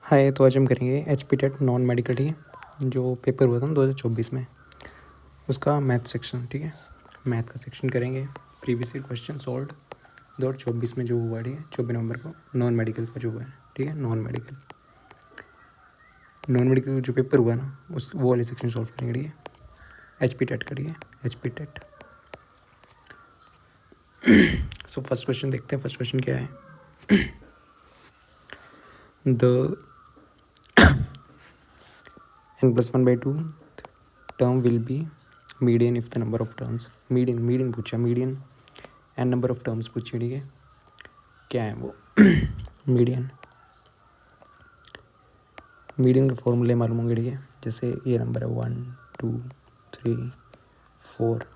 हाय, तो आज हम करेंगे HP टेट नॉन मेडिकल, ठीक है, जो पेपर हुआ था ना 2024 में, उसका मैथ सेक्शन, ठीक है। मैथ का सेक्शन करेंगे। प्रीवियस ईयर क्वेश्चन सॉल्व 2024 में जो हुआ, ठीक है, 24 नवंबर को नॉन मेडिकल का जो हुआ है, ठीक है। नॉन मेडिकल जो पेपर हुआ ना, वो वाले सेक्शन सॉल्व करेंगे, ठीक है। HP टेट का, ठीक है, HP टेट। सो फर्स्ट क्वेश्चन देखते हैं। फर्स्ट क्वेश्चन क्या है? The n+1/2 term will be median if the number of terms median पूछा, median N number of terms पूछी, ठीक है। क्या है वो? मीडियन के फॉर्मूले मालूम होंगे, ठीक है। जैसे ये नंबर है 1 2 3 4।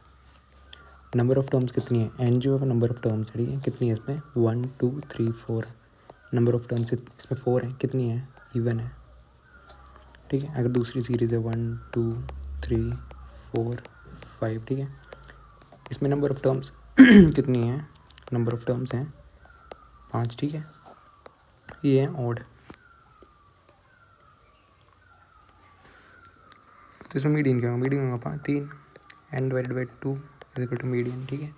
नंबर ऑफ टर्म्स कितनी है? एन जो है वो नंबर ऑफ टर्म्स है, ठीक है। कितनी है इसमें? 1 2 3 4। नंबर ऑफ टर्म्स इसमें 4 है। कितनी है? इवन है, ठीक है। अगर दूसरी सीरीज़ है 1 2 3 4 5, ठीक है। इसमें नंबर ऑफ टर्म्स कितनी है? नंबर ऑफ टर्म्स हैं 5, ठीक है। ये है ऑड। तो इसमें मीडियन क्या होगा? मीडियन होगा 3 n/2 is equal to median, ठीक है।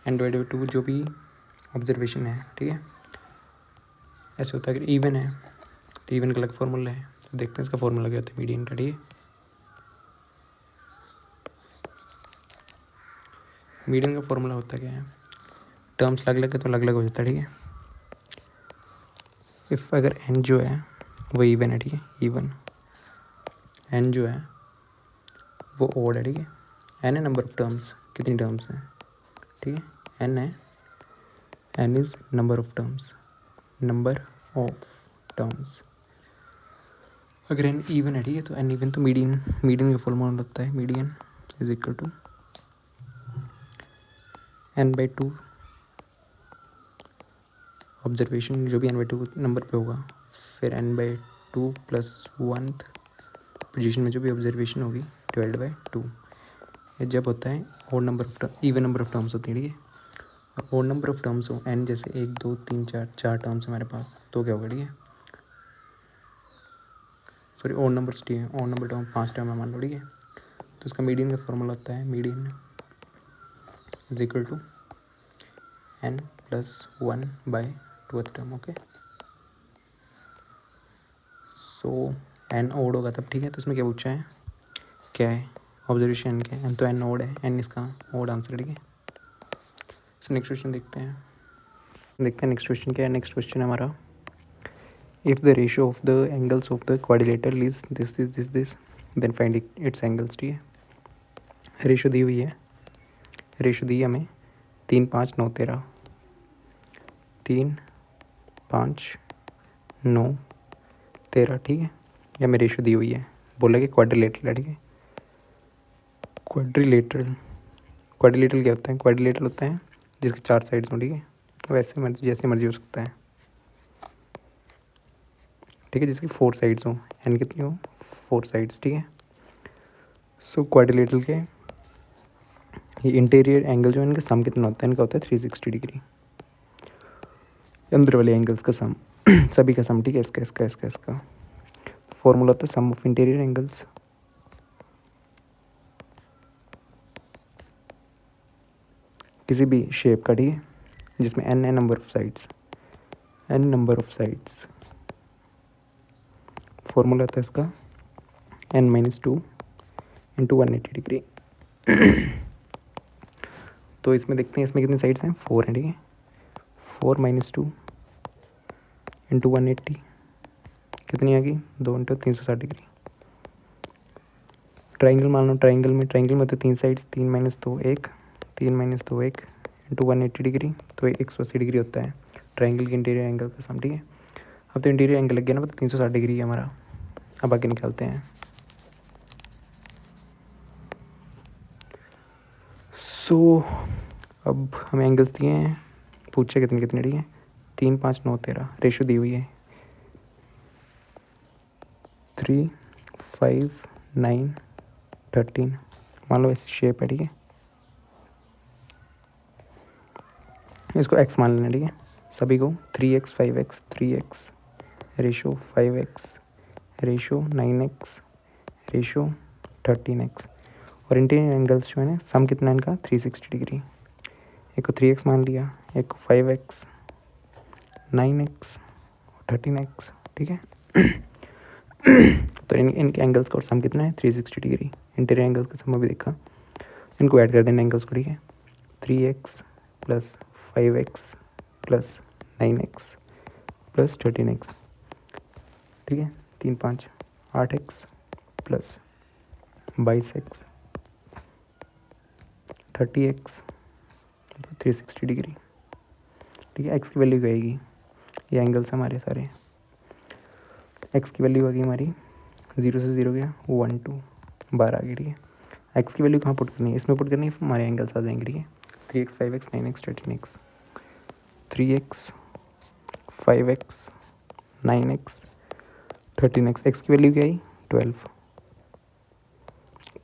n/2 जो भी ऑब्जर्वेशन है, ठीक है। ऐसे होता है अगर इवन है तो इवन का अलग फॉर्मूला है। तो देखते हैं इसका फॉर्मूला क्या होता है मीडियन का, ठीक है। मीडियन का फॉर्मूला होता क्या है? टर्म्स अलग अलग है तो अलग अलग हो जाता है, ठीक है। इफ़ अगर n जो है वो इवन है, ठीक है, इवन n जो है वो ओड है, ठीक है। n है नंबर ऑफ टर्म्स, कितनी टर्म्स हैं, ठीक है। n है, n is number of terms, number of terms. अगर n इवन है, ठीक है, तो n इवन तो मीडियन का फॉर्मूला होता है median is equal to n/2 observation, जो भी n/2 नंबर पे होगा, फिर n/2 प्लस 1th पोजीशन में जो भी ऑब्जर्वेशन होगी /2। ये जब होता है odd number of even number of terms होती है, ठीक है। ओड नंबर ऑफ टर्म्स हो n, जैसे 1 2 3 4 टर्म्स हमारे पास, तो क्या होगा, ठीक है। सॉरी, ओड नंबर्स, ठीक है। ओड नंबर टर्म 5 टर्म है मान लो, ठीक है। तो इसका मीडियन का फॉर्मूला होता है median is equal to n+1/2th term, okay. So n odd होगा तब, ठीक है। तो इसमें क्या पूछा है, क्या है ऑब्जर्वेशन क्या है? n तो n ओड है, n इसका ओड आंसर, ठीक है। सो नेक्स्ट क्वेश्चन देखते हैं नेक्स्ट क्वेश्चन क्या है। नेक्स्ट क्वेश्चन है हमारा, if the ratio of the angles of the quadrilateral is this then find its angles, ठीक है। रेशियो दी हुई है, रेशियो दी है हमें 3 5 9 13, 3 5 9 13, ठीक है। ये हमें रेशियो दी हुई है, बोला कि क्वाड्रिलेटरल है, ठीक है। क्वाड्रिलेटरल क्या होता है? क्वाड्रिलेटरल होता है जिसके 4 साइड्स हों, ठीक है। वैसे मर्जी, जैसे मर्जी हो सकता है, ठीक है। जिसकी 4 साइड्स हों, एन कितनी हो? 4 साइड्स, ठीक है। सो क्वाड्रिलेटरल के ये इंटीरियर एंगल जो है इनका सम कितना होता है? इनका होता है 360 डिग्री, अंदर वाले एंगल्स का सम सभी का सम, ठीक है। इसका फॉर्मूला होता है सम ऑफ इंटीरियर एंगल्स किसी भी शेप का, ठीक है, जिसमें n है नंबर ऑफ साइड्स, फॉर्मूला होता है इसका n-2 इंटू 180 डिग्री। तो इसमें देखते हैं इसमें कितनी साइड्स हैं? 4 हैं, ठीक है। 4 - 2 इंटू 180 कितनी आ गई? 2 इंटू 360 डिग्री। ट्राइंगल मान लो, ट्राइंगल में होते 3 साइड्स, 3 - 2 1, 3 - 2 1 इंटू 180 डिग्री, तो 180 डिग्री होता है ट्राइंगल के इंटीरियर एंगल का सम, ठीक है। अब तो इंटीरियर एंगल लग गया ना, तो 360 डिग्री है हमारा। अब आगे निकालते हैं। सो अब हमें एंगल्स दिए हैं, पूछे कितने कितने, ठीक है। 3 5 9 13, रेशो दी हुई है 3 5 9 13, मान लो ऐसी शेप है, ठीक है। इसको x मान लेना, ठीक है। सभी को 3x 5x 3x ratio 5x, ratio 9x, ratio 13x। और इंटीरियर एंगल्स जो है ना सम कितना है इनका 360 डिग्री। एक को 3x मान लिया, एक को 5x, 9x, 13x, ठीक है। तो इनके एंगल्स का और सम कितना है 360 डिग्री। इंटीरियर एंगल्स का सम अभी देखा, इनको ऐड कर देना एंगल्स को, ठीक है। 3x plus 5x plus 9x plus 13x, ठीक है। 3 5 8x plus 22x 30x 360 degree, ठीक है। एक्स की वैल्यू क्या आएगी, ये एंगल्स हमारे सारे, एक्स की वैल्यू आ गई हमारी 0 से 0 गया 1 2 12 आ गई, ठीक है। एक्स की वैल्यू कहाँ पुट करनी है, इसमें पुट करनी है, हमारे एंगल्स आ जाएंगे, ठीक है। 3x 5x 9x 13x, 3x 5x 9x 13x, x की वैल्यू क्या आई 12।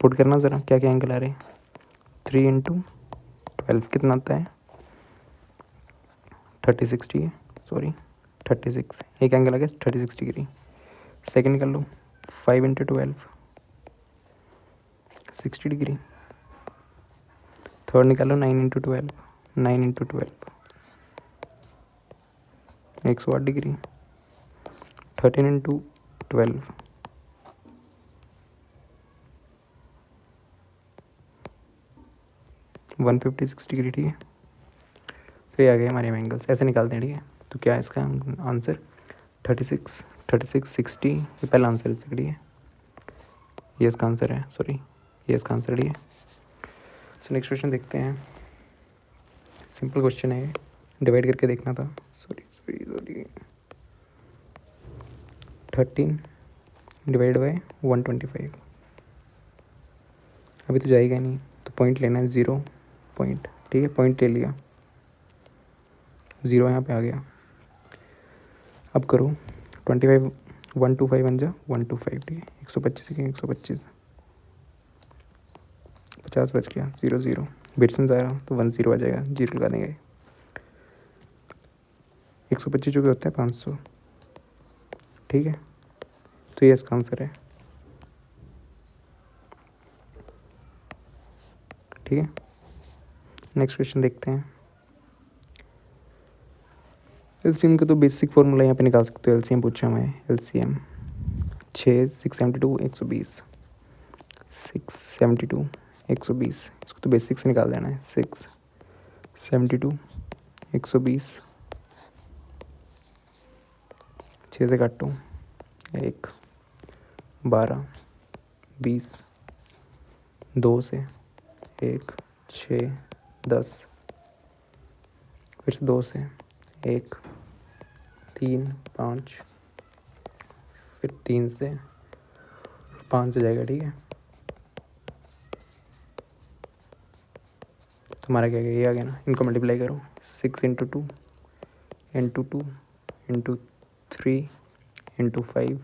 पुट करना ज़रा क्या क्या एंगल आ रहे हैं, 3 इंटू 12 कितना आता है 36, ठीक है, सॉरी 36, एक एंगल आ गया 36 डिग्री। सेकेंड निकाल लो, 5 इंटू 12 60 डिग्री। थर्ड निकालो 9 into 12, 9 into 12 108 degree. 13 into 12 156 degree, ठीक है। तो ये आ गए हमारे एंगल्स, ऐसे निकालते हैं, ठीक है। तो क्या है इसका आंसर 36 36 60, ये पहला आंसर है इसका, ठीक है। ये इसका आंसर है, सॉरी ये इसका आंसर, ठीक है। सो नेक्स्ट क्वेश्चन देखते हैं, सिंपल क्वेश्चन है, डिवाइड करके देखना था, सॉरी 13 डिवाइड बाई 125, अभी तो जाएगा नहीं, तो पॉइंट लेना है 0 पॉइंट, ठीक है। पॉइंट ले लिया, 0 यहाँ पे आ गया। अब करो 25 125 बन जा 125, ठीक है। 125 के 125 50 बच गया, 0 0 बिट्स में जा रहा तो 1 0 आ जाएगा, 0 लगा देंगे। 125 जो भी होता है 500, ठीक है। तो ये इसका आंसर है, ठीक है। नेक्स्ट क्वेश्चन देखते हैं। एलसीएम का तो बेसिक फॉर्मूला यहाँ पे निकाल सकते हो, एलसीएम पूछा मैं, एलसीएम 6 672 120 672 120, इसको तो बेसिक से निकाल देना है। 6 72 120, 6 से काटो 1 12 20, 2 से 1 6 10, फिर से 2 से 1 3 5, फिर 3 से 5 से जाएगा, ठीक है। तुम्हारा क्या गया, ये आ गया ना, इनको मल्टीप्लाई करो 6 into 2 into 2 into 3 into 5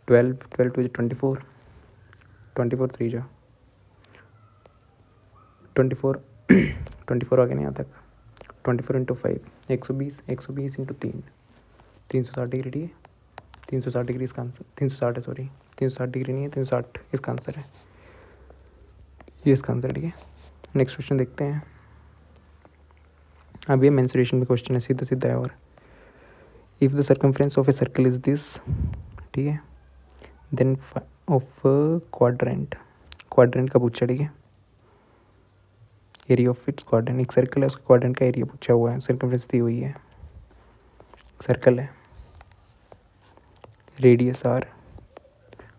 12 12 two 24 24 3 जा 24 24 आ गया ना यहाँ तक। 24 इंटू 5 120 120 इंटू 3 360 डिग्री, ठीक है। 360 डिग्री इसका आंसर, 360 है, सॉरी 360 डिग्री नहीं है, 360 इसका आंसर है, ये इसका आंसर है, ठीक है। नेक्स्ट क्वेश्चन देखते हैं। अब ये मेंसुरेशन में क्वेश्चन है, सीधा सीधा है। और if the circumference of a circle is this, ठीक है, देन ऑफ क्वाड्रेंट, क्वाड्रेंट का पूछा, ठीक है। एरिया ऑफ इट्स क्वाड्रेंट, एक सर्कल है, उसके क्वाड्रेंट का एरिया पूछा हुआ है, सर्कमफ्रेंस दी हुई है, सर्कल है, रेडियस आर,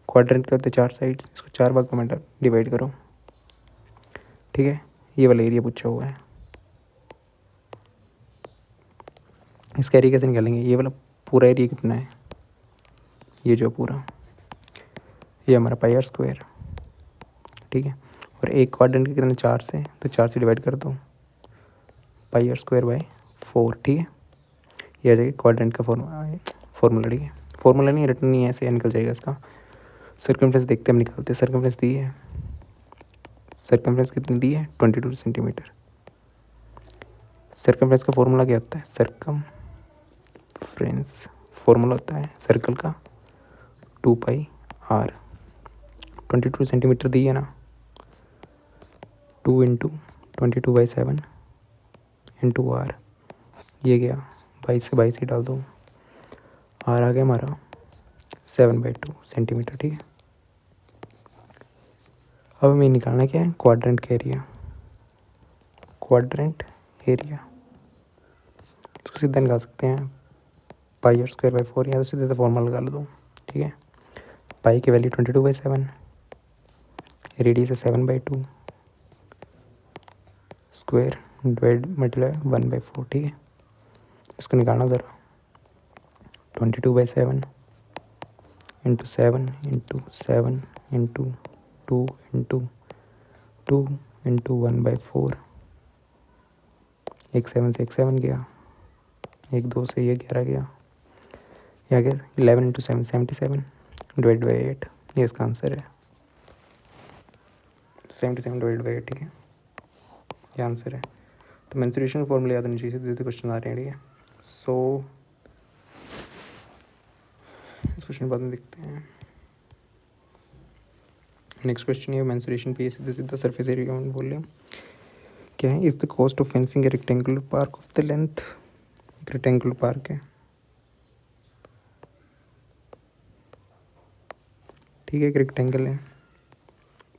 क्वाड्रेंट के होते 4 साइड्स, इसको 4 भागों में डिवाइड करो, ठीक है। ये वाला एरिया पूछा हुआ है, इसका एरिया कैसे निकालेंगे, ये वाला पूरा एरिया कितना है, ये जो पूरा, ये हमारा पाई आर स्क्वायर, ठीक है। और एक क्वाड्रेंट के कितने 4 से, तो 4 से डिवाइड कर दो, पाई आर स्क्वायर बाय 4, ठीक है। ये आ जाएगा क्वाड्रेंट का फॉर्मूला, ठीक है। फॉर्मूला नहीं, रिटर्न नहीं है, ऐसे निकल जाएगा इसका। सर्कमफ्रेंस देखते हम निकालते हैं, सर्कमफ्रेंस दी है, सर्कमफ्रेंस कितनी दी है 22 सेंटीमीटर। सर्कमफ्रेंस का फॉर्मूला क्या होता है, सर्कमफ्रेंस फॉर्मूला होता है सर्कल का 2πr। 22 सेंटीमीटर दी है ना, 2 इंटू 22/7 इंटू आर, ये गया 22 से 22 ही डाल दो, आर आ गया हमारा 7/2 सेंटीमीटर। ठीक है, अब हमें निकालना क्या है, क्वाड्रेंट का एरिया। क्वाड्रेंट एरिया इसको सीधा निकाल सकते हैं, πr²/4, या तो सीधे फॉर्मूला लगा लो। ठीक है, पाई की वैल्यू 22/7, रेडियस है 7/2, स्क्वायर डिवाइड मल्टीप्लाई 1/4। ठीक है, इसको निकालना ज़रा, 22/7 into 7 into 7 into 2 into 2 into 1/4, एक 7 से एक 7 गया, एक 2 से ये 11 गया, ये आ गया 11 इंटू 7 77 डिवाइड बाई 8, ये इसका आंसर है 77 डिवाइड बाई 8। ठीक है, ये आंसर है। तो मेंसुरेशन फॉर्मूला याद होनी चाहिए, सीधे क्वेश्चन आ रहे हैं। ठीक है, सो इस क्वेश्चन बाद में देखते हैं। नेक्स्ट क्वेश्चन है मेंसुरेशन पे, सीधा सीधा सरफेस एरिया हम बोल रहे हैं क्या है, is the cost of fencing A rectangular park of the length. एक रेक्टेंगुलर पार्क है, ठीक है, एक रेक्टेंगल है,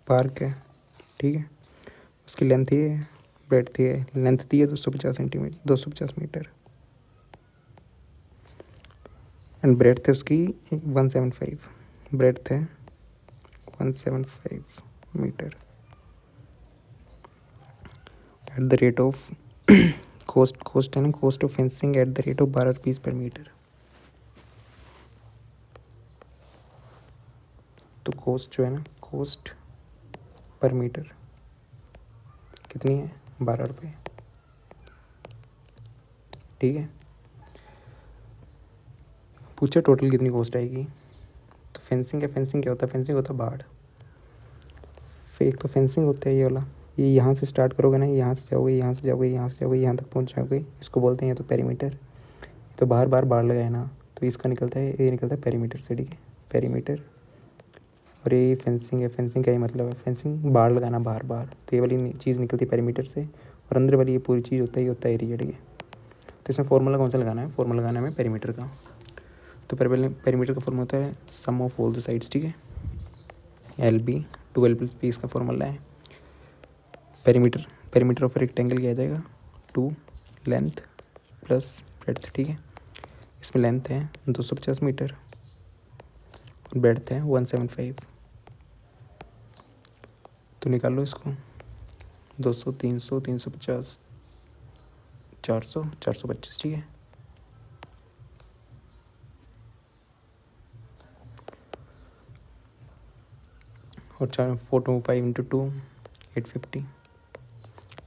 पार्क है, ठीक है, उसकी लेंथ ये है, ब्रेड्थ ये है, लेंथ दी है 250 सेंटीमीटर 250 मीटर, एंड ब्रेड्थ है उसकी 175, ब्रेड्थ है 175 metre. At the rate of cost है ना, cost of fencing at the rate of 12 rupees per metre. तो कॉस्ट जो है ना, कॉस्ट पर मीटर कितनी है, 12 रुपये। ठीक है, पूछा टोटल कितनी कॉस्ट आएगी। तो फेंसिंग है, फेंसिंग क्या होता है, फेंसिंग होता है बाड़। फिर एक तो फेंसिंग होता है ये वाला, ये यहाँ से स्टार्ट करोगे ना, यहाँ से जाओगे, यहाँ से जाओगे, यहाँ से जाओगे, यहाँ तक पहुँच जाओगे, इसको बोलते हैं या तो पेरीमीटर। तो बार बार बाड़ लगाए ना, तो इसका निकलता है, ये निकलता है पेरीमीटर से। ठीक है, पेरीमीटर। और ये फेंसिंग है, फेंसिंग का ही मतलब है, फेंसिंग बाड़ लगाना बार बार, तो ये वाली चीज़ निकलती है पेरीमीटर से, और अंदर वाली ये पूरी चीज़ होता है, ये होता है एरिया। ठीक है, तो इसमें फॉर्मूला कौन सा लगाना है, फॉर्मूला लगाना है हमें पेरीमीटर का। तो पेरीमीटर का फॉर्मूला होता है सम ऑफ ऑल द साइड्स। ठीक है, LB 12 पी इसका फॉर्मूला है। पेरीमीटर, पेरीमीटर ऑफ रेक्टेंगल क्या आ जाएगा, 2 लेंथ प्लस ब्रेड्थ। ठीक है, इसमें लेंथ है 250 मीटर और ब्रेड्थ है 175। तो निकाल लो इसको, 200 300 350 400 425। ठीक है, और 425 इंटू 2 850,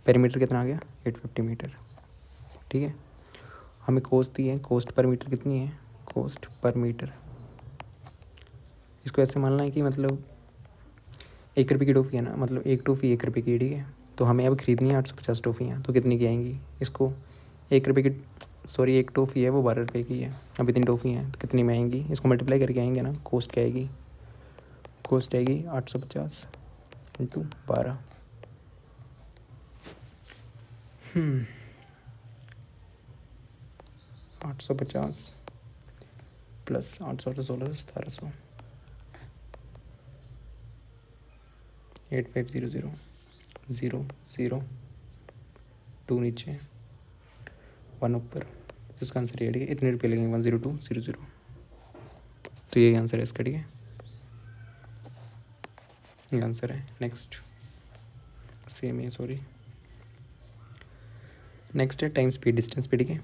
पेरीमीटर कितना आ गया, 850 मीटर। ठीक है, हमें कॉस्ट दी है, कॉस्ट पर मीटर कितनी है, कॉस्ट पर मीटर। इसको ऐसे मानना है कि मतलब 1 रुपये की टॉफ़ी है ना, मतलब एक टॉफ़ी 1 रुपये की। ठीक है, तो हमें अब खरीदनी है 850 टॉफ़ियाँ, तो कितनी की आएंगी, इसको 1 रुपये की, सॉरी एक टॉफ़ी है वो 12 रुपये की है, अब इतनी टॉफ़ी हैं तो कितनी में आएंगी, इसको मल्टीप्लाई करके आएंगे ना, कॉस्ट क्या आएगी, कॉस्ट आएगी 850 इंटू 12। 850 प्लस 800 तो 1600 1700, 8500 0 0 2 नीचे 1 ऊपर, तो इसका आंसर ये। ठीक है, इतने रुपये लगेंगे 10200, तो यही आंसर है इसका। ठीक है, ये आंसर है। नेक्स्ट सेम है, सॉरी, नेक्स्ट है टाइम स्पीड डिस्टेंस पे। ठीक है,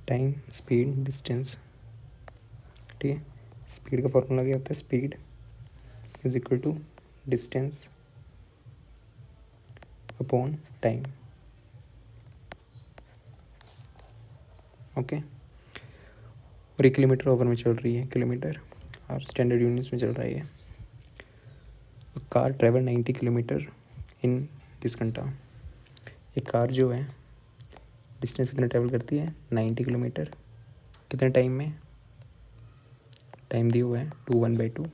टाइम स्पीड डिस्टेंस। ठीक है, स्पीड का फॉर्मूला क्या होता है, speed is equal to distance upon time. Okay, और ये किलोमीटर ओवर में चल रही है, किलोमीटर और स्टैंडर्ड यूनिट्स में चल रही है। कार ट्रेवल 90 किलोमीटर इन 30 घंटा। एक कार जो है डिस्टेंस कितना ट्रैवल करती है 90 किलोमीटर। कितने टाइम में, टाइम दिया हुआ है 2 1/2,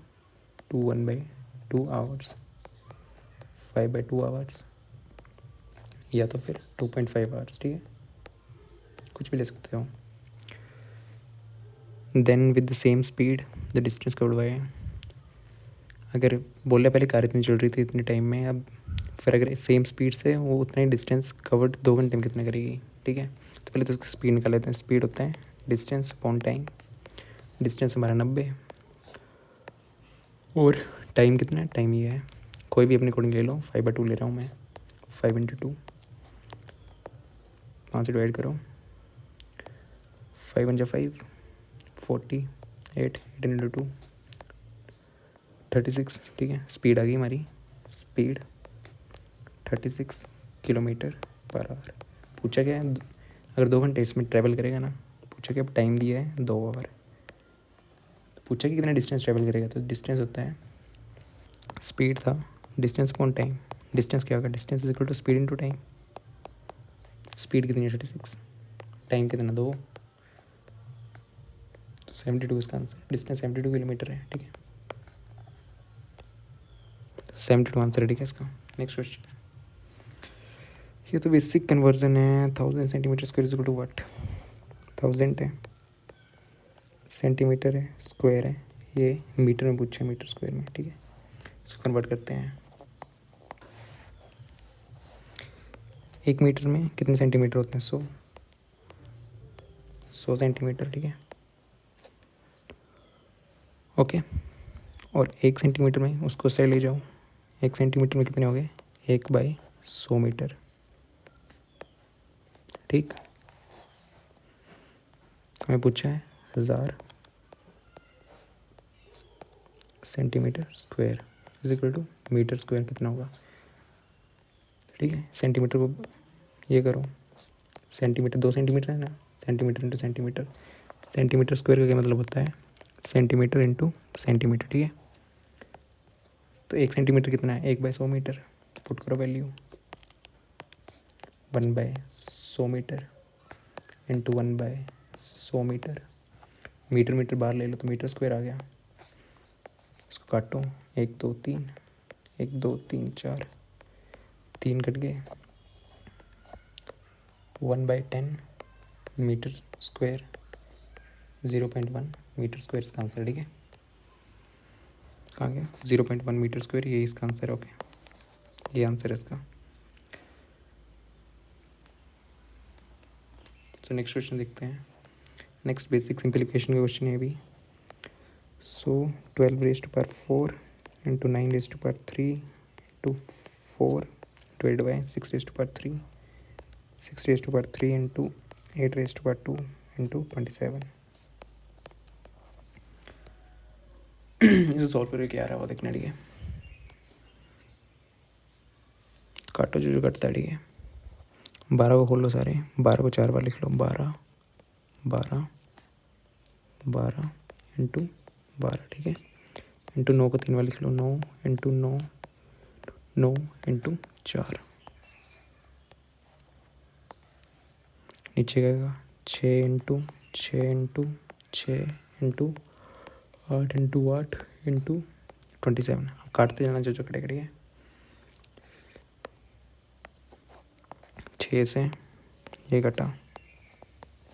2 1/2 आवर्स, 5/2 आवर्स, या तो फिर 2.5 आवर्स। ठीक है, कुछ भी ले सकते हो। Then with the same speed the distance covered by, अगर बोल रहे पहले कार इतनी चल रही थी इतने टाइम में, अब फिर अगर सेम स्पीड से वो उतना ही डिस्टेंस कवर्ड 2 घंटे में कितना करेगी। ठीक है, तो पहले तो उसका स्पीड निकाल लेते हैं। स्पीड होता है डिस्टेंस अपॉन टाइम। डिस्टेंस हमारा 90 और टाइम कितना है, टाइम ये है, कोई भी अपने अकॉर्डिंग ले लो। 5/2 ले रहा हूँ मैं, 5 × 2, 5 से डिवाइड करो, 5 × 5 40, 8 × 2 36। ठीक है, स्पीड आ गई हमारी, स्पीड 36 किलोमीटर/आवर। पूछा क्या है, अगर 2 घंटे इसमें ट्रैवल करेगा ना, पूछा क्या, टाइम दिया है 2 आवर, तो पूछा कि कितना डिस्टेंस ट्रैवल करेगा, तो डिस्टेंस होता है, स्पीड था डिस्टेंस अपॉन टाइम। डिस्टेंस क्या होगा, distance is equal to speed into time. Speed कितनी है 36, टाइम कितना 2, तो 72 इसका आंसर। डिस्टेंस 72 किलोमीटर है। ठीक है, 72 आंसर है। ठीक है इसका। नेक्स्ट क्वेश्चन, ये तो बेसिक कन्वर्जन है। 1000 centimetre square is equal to what. 1000 है, सेंटीमीटर है, स्क्वायर है, ये मीटर में पूछा है, मीटर स्क्वायर में। ठीक है, इसको कन्वर्ट करते हैं। 1 मीटर में कितने सेंटीमीटर होते हैं, 100 सेंटीमीटर। ठीक है, ओके। और 1 सेंटीमीटर में उसको से ले जाओ, 1 सेंटीमीटर में कितने हो गए, 1/100 मीटर। ठीक, हमें पूछा है 1000 centimetre square is equal to metre square कितना होगा। ठीक है, सेंटीमीटर को ये करो, सेंटीमीटर 2 सेंटीमीटर है ना, centimetre into centimetre. Centimetre square का क्या मतलब होता है, सेंटीमीटर इंटू सेंटीमीटर। ठीक है, तो 1 सेंटीमीटर कितना है, 1/100 मीटर। पुट करो value, 1/100 metre into 1/100 metre. Metre metre बाहर ले लो तो मीटर स्क्वायर आ गया। इसको काटो, 1 2 3, 1 2 3 4, 3 कट गए, 1/10 मीटर स्क्वायर, 0.1 मीटर स्क्वायर इसका आंसर। ठीक है, कहाँ गया, 0.1 मीटर स्क्वायर, ये इसका आंसर है। ओके, ये आंसर है इसका। सो नेक्स्ट क्वेश्चन देखते हैं। नेक्स्ट बेसिक सिंप्लीफिकेशन का क्वेश्चन है अभी। सो 12^4 into 9^3 into 4 divide by 6^3, 6^3 into 8^2 into 27। इसे सॉल्व करके क्या आ रहा है वो देखना। ठीक है, काटो जो जो कटता है। ठीक है, 12 को खोल लो सारे, 12 को 4 बार लिख लो, 12 12 12 इंटू 12। ठीक है, इंटू 9 को 3 बार लिख लो, 9 इंटू 9, 9 इंटू 4। नीचे का 6 into 6 into 6 into 8 into 8 into 27। काटते जाना जो जो कटेगा। ठीक है, 6 से ये कटा,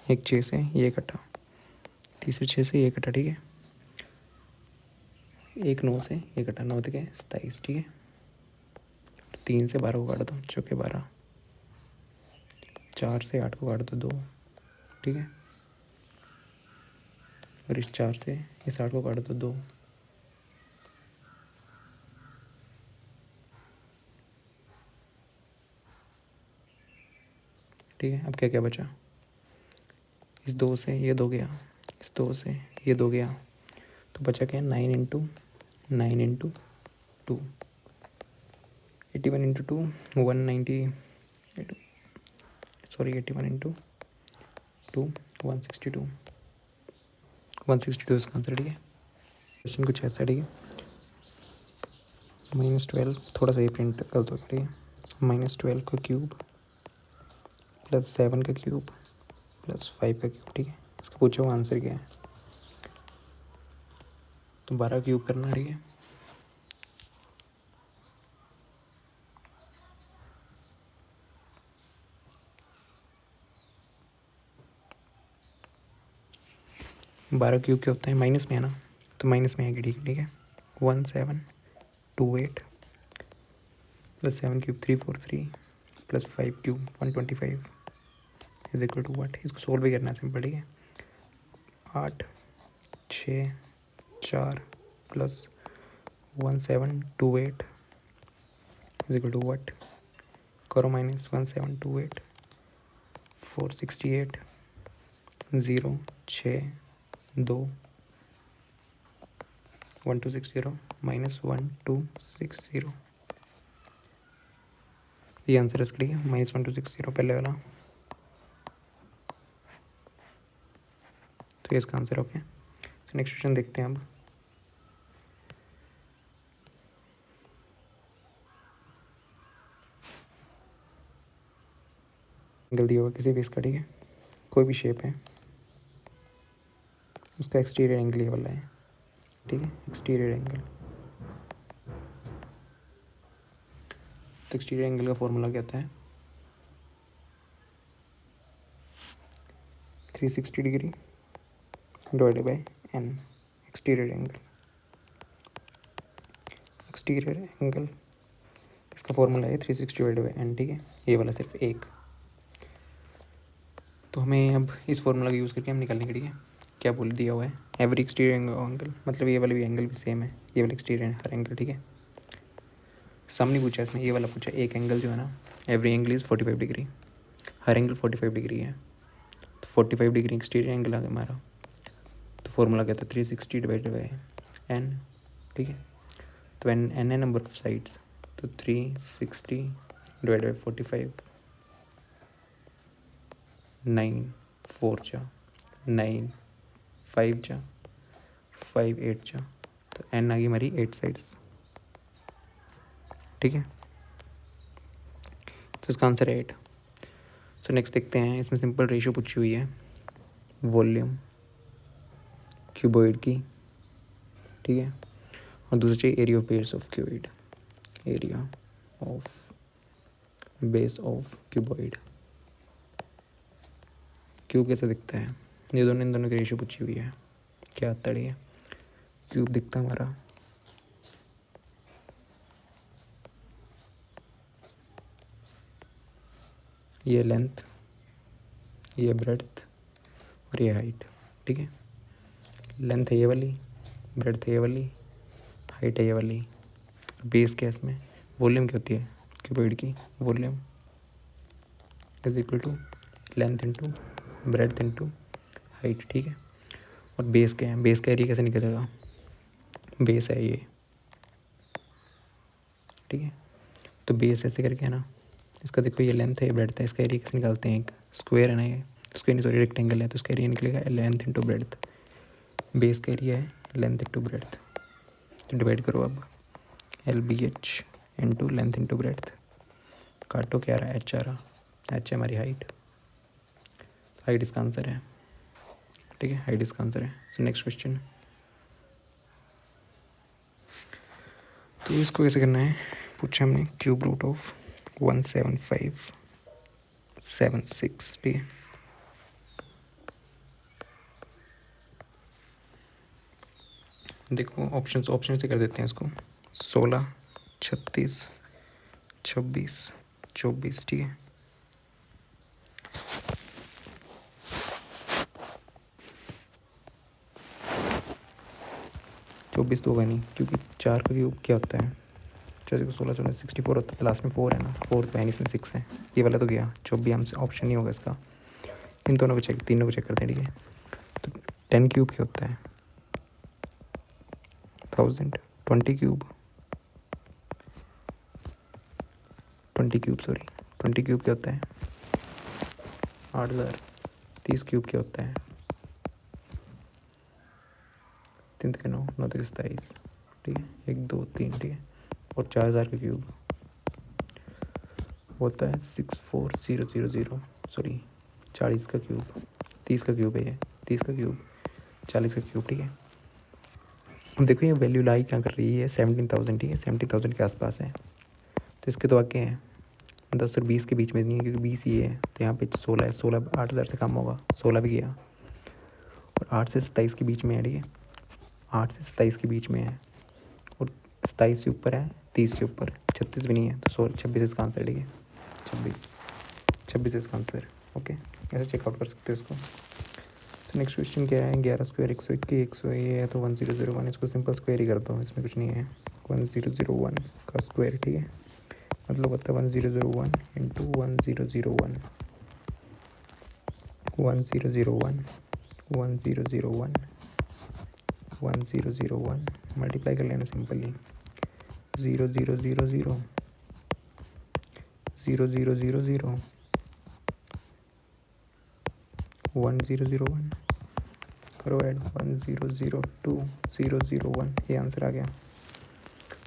एक 6 से ये कटा, तीसरे 6 से ये कटा। ठीक है, एक 9 से ये कटा, 9 तक है 27। ठीक है, 3 से 12 को काट दो, चौके 12, 4 से 8 को काट दो 2। ठीक है, और इस 4 से इस 8 को काट दो 2। ठीक है, अब क्या क्या बचा, इस 2 से ये 2 गया, इस 2 से ये 2 गया, तो बचा क्या, 9 into 9 into 2, 81 into 2 190, sorry 81 into 2 162, 162 इसका आंसर। ठीक है, क्वेश्चन कुछ ऐसा। ठीक है, -12 थोड़ा सा ये प्रिंट कर दो। ठीक है, -12 का क्यूब प्लस 7 का क्यूब प्लस 5 का क्यूब, ठीक है। इसका पूछा हुआ आंसर क्या है, तो 12 क्यूब करना, ठीक है। बारह क्यूब क्या होता है, माइनस में है ना, तो माइनस में आएगी, ठीक है। 1728 plus 7 cube 343 plus 5 cube 125 is equal to what. इसको सोल्व भी करना है सिंपल, ठीक है। 8 6 4 plus 1728 is equal to what, करो माइनस 1728 468 0 6 2 1260 माइनस 1260, ये आंसर है इसका, ठीक है। -1260 पहले वाला, तो ये इसका आंसर, ओके। नेक्स्ट क्वेश्चन देखते हैं अब। एंगल दिया हुआ किसी भी इसका, ठीक है, कोई भी शेप है, उसका एक्सटीरियर एंगल ये वाला है, ठीक है। एक्सटीरियर एंगल, तो एक्सटीरियर एंगल का फॉर्मूला क्या होता है, 360 degree divided by n. Exterior angle, exterior angle इसका फॉर्मूला है 360 डिवाइडेड बाय एन, ठीक है। ये वाला सिर्फ एक, तो हमें अब इस फॉर्मूला का यूज़ करके हम निकालेंगे, ठीक है। क्या बोल दिया हुआ है, एवरी एक्सटीरियर एंगल, मतलब ये वाला भी एंगल भी सेम है, ये वाला एक्सटीरियर हर एंगल, ठीक है। सामने पूछा इसमें, ये वाला पूछा, एक एंगल जो है ना, every angle is 45 degree, her angle 45 degree है, तो 45 डिग्री एक्सटीरियर एंगल आ गया हमारा। तो फॉर्मूला क्या था, 360 डिवाइडेड बाय एन, ठीक है। तो एन एन है नंबर ऑफ साइड्स, तो 360 डिवाइडेड बाय 45, 9 4 जा 9 5 जा 5 8 जा, तो एन आ गई हमारी 8 साइड्स, ठीक है। तो इसका आंसर है 8। सो नेक्स्ट देखते हैं, इसमें सिंपल रेशियो पूछी हुई है वॉल्यूम क्यूबॉइड की, ठीक है, और दूसरी चाहिए area of base of cuboid, area of base of cuboid. Cube कैसे दिखता है, ये दोनों, इन दोनों की रेशियो पूछी हुई है, क्या आता है। क्यूब दिखता है हमारा, ये लेंथ, ये ब्रेड्थ और ये हाइट, ठीक है। लेंथ है ये वाली, ब्रेड्थ है ये वाली, हाइट है ये वाली, बेस क्या है इसमें, वॉल्यूम क्या होती है क्यूबॉइड की, volume is equal to length into breadth into height, ठीक है। और बेस क्या है, बेस का एरिया कैसे निकलेगा, बेस है ये, ठीक है। तो बेस ऐसे करके है ना, इसका देखो ये लेंथ है, ये ब्रेड्थ है, इसका एरिया कैसे निकालते हैं, एक स्क्वायर है ना ये, स्क्वायर नहीं सॉरी रेक्टेंगल है, तो इसका एरिया निकलेगा लेंथ इंटू ब्रेड्थ, बेस का एरिया है लेंथ इंटू ब्रेड्थ, तो डिवाइड करो अब, LBH into length into breadth, काटो क्या आ रहा है, एच आ रहा, एच है हमारी हाइट, हाइट इसका आंसर है, ठीक है, हाइट इसका आंसर है। सो नेक्स्ट क्वेश्चन, तो इसको कैसे करना है, पूछा हमने क्यूब रूट ऑफ 17576, ठीक है। देखो ऑप्शन से कर देते हैं इसको, 16 36 26 24, ठीक है। चौबीस तो होगा नहीं, क्योंकि 4 का क्यूब क्या होता है, 4 को 16 14 64 होता है, लास्ट में 4 है ना, 4 तो है नहीं, इसमें 6 है, ये वाला तो गया, 24 हमसे ऑप्शन नहीं होगा इसका। इन दोनों को चेक, तीनों को चेक करते हैं, ठीक है। तो 10 क्यूब क्या होता है, 1000, 20 क्यूब 20 क्यूब सॉरी 20 क्यूब क्या होता है, 8000, 30 क्यूब क्या होता है, 3 के 9 9 3 27, ठीक है, 1 2 3, ठीक है। और 4000 का क्यूब होता है 64000, सॉरी 40 का क्यूब, 30 का क्यूब है ये, 30 का क्यूब, 40 का क्यूब, ठीक है। अब देखो ये वैल्यू लाई क्या कर रही है, 17,000, ठीक है, 17,000 के आसपास है। तो इसके तो आगे हैं 10 और 20 के बीच में नहीं है, क्योंकि 20 ये है, तो यहाँ पे 16 है, 16 8,000 से कम होगा, 16 भी गया। और 8 से 27 के बीच में है, ठीक है, 8 से 27 के बीच में है, और 27 से ऊपर है, 30 से ऊपर, 36 भी नहीं है, तो 26 इसका आंसर, ठीक है, 26 इसका आंसर। ओके, ऐसे चेकआउट कर सकते हो इसको। तो नेक्स्ट क्वेश्चन क्या है, 11 स्क्वायर 121, 100 ये है तो 1001, इसको सिंपल स्क्वायर ही कर दो, इसमें कुछ नहीं है। 1001 का स्क्वायर, ठीक है, मतलब होता है 1001 इंटू 1001, 1001 1001 1001 मल्टीप्लाई कर लेना सिंपली, 0 0 0 0 0 0 0 0 1 0 0 1 करो ऐड, 1 0 0 2 0 0 1, ये आंसर आ गया।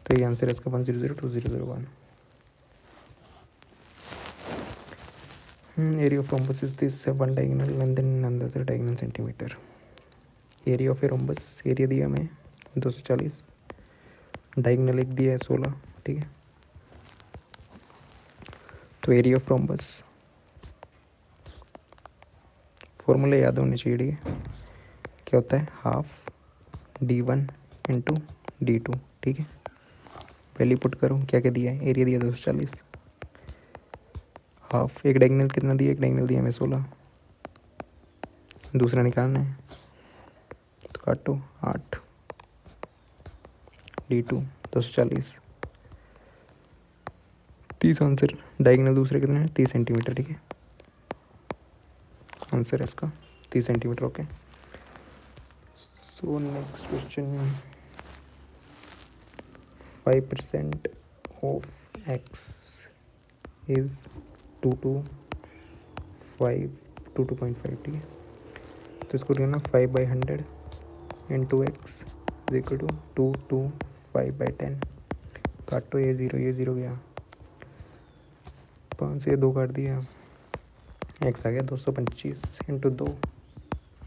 तो ये आंसर है इसका 1 0 0 2 0 0 1। Area of rhombus is this, one diagonal and then another diagonal centimeter. Area of a rhombus, area दिया हमें 240, डायगोनल एक दिया है 16, ठीक है। तो एरिया ऑफ रोम्बस फॉर्मूला याद होने चाहिए, ठीक है, क्या होता है, हाफ d1 इंटू d2, ठीक है। पहले पुट करो, क्या क्या दिया है, एरिया दिया 240, हाफ, एक डायगोनल कितना दिया, एक डायगोनल दिया हमें 16, दूसरा निकालना है, तो काटो 8, d2 240, 30 आंसर, डायगोनल दूसरे कितने हैं 30 सेंटीमीटर, ठीक है, आंसर है इसका 30 centimetre. Okay, so next question, 5% of x is 2.5, ठीक है। तो इसको लेना 5/100 into x is equal to 2/5/10, काटो, ये ज़ीरो गया, 5 से 2 काट दिया, एक्स आ गया 225 इंटू 2,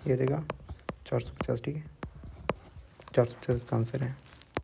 ये जगह 450, ठीक है, 450 इसका आंसर है।